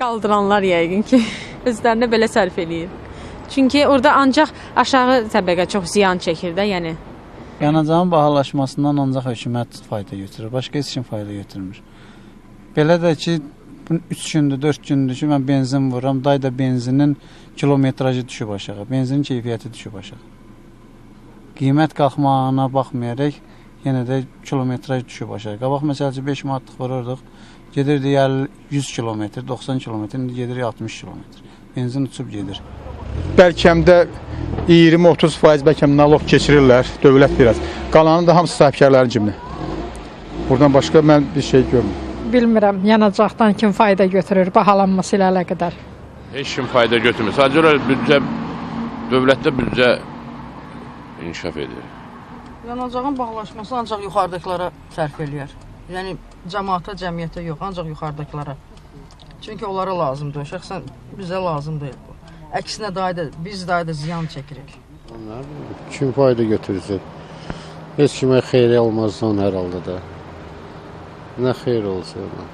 Qaldıranlar yəqin ki, özlərinə belə sərf eləyir. Çünki orada ancaq aşağı təbəqə çox ziyan çəkir də, yəni. Yanacağın bahalaşmasından ancaq hökumət fayda götürür, başqa heç kim fayda götürmür. Belə də ki, 3 gündür, 4 gündür ki, mən benzin vururam, dayda benzinin kilometrajı düşüb aşağı, benzinin keyfiyyəti düşüb aşağı. Qiymət qalxmağına baxmayaraq, yenə də kilometraj düşüb aşağı. Qabaq məsələn 5 manatlıq vururduq, gedirdi 100 kilometr, 90 kilometr, indi gedir 60 kilometr. Benzin uçub gedir. Bəlkəmdə 20-30% bəlkəm naloq keçirirlər, dövlət biraz. Qalanı da hamısı sahibkarların cibinə. Buradan başqa mən bir şey görmürəm. Bilmirəm, yanacaqdan kim fayda götürür, bahalanması ilə əlaqədar. Heç kim fayda götürmür. Sadəcə büdcə, dövlətdə büdcə inkişaf edir. Yanacağın bahalaşması ancaq yuxarıdakılara sərf eləyər. Yəni, cəmaata, cəmiyyətə yox, ancaq yuxarıdakılara. Çünki onlara lazımdır. Şəxsən bizə lazım deyil bu. Əksinə biz da ziyan çəkirik. Kim fayda götürürsə, heç kimə xeyri olmaz son hər halda da. Nə xeyr olsa ona.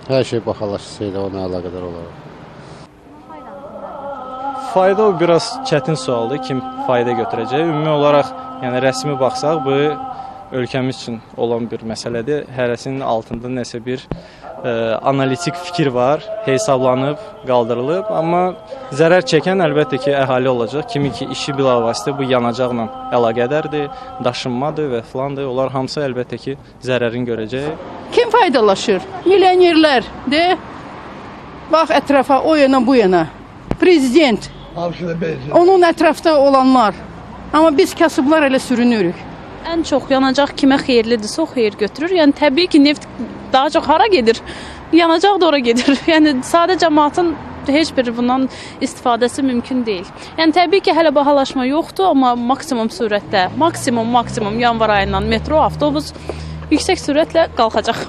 Hər şey bahalaşsaydı ona əlaqədar olaraq. Fayda o biraz çətin sualdır, kim fayda götürəcək. Ümumi olaraq, yəni rəsmi baxsaq, bu ölkəmiz üçün olan bir məsələdir. Hərəsinin altında nəsə bir analitik fikir var, hesablanıb, qaldırılıb. Amma zərər çəkən əlbəttə ki, əhali olacaq. Kimi ki, işi bilavasitə bu yanacaqla əlaqədardır, daşınmadır və filandır. Onlar hamısı əlbəttə ki, zərərin görəcək. Kim faydalaşır? Milyonerlər, de. Bax ətrafa, o yana, bu yana. Prezident, onun ətrafda olanlar. Amma biz kasıblar elə sürünürük. Ən çox yanacaq kimə xeyirlidirsə o xeyir götürür. Yəni təbii ki, neft daha çox hara gedir? Yanacaq da ora gedir. Yəni sadə cəmaatın heç bir bundan istifadəsi mümkün deyil. Yəni təbii ki, hələ bahalaşma yoxdur, amma maksimum sürətdə, maksimum yanvar ayından metro, avtobus yüksək sürətlə qalxacaq.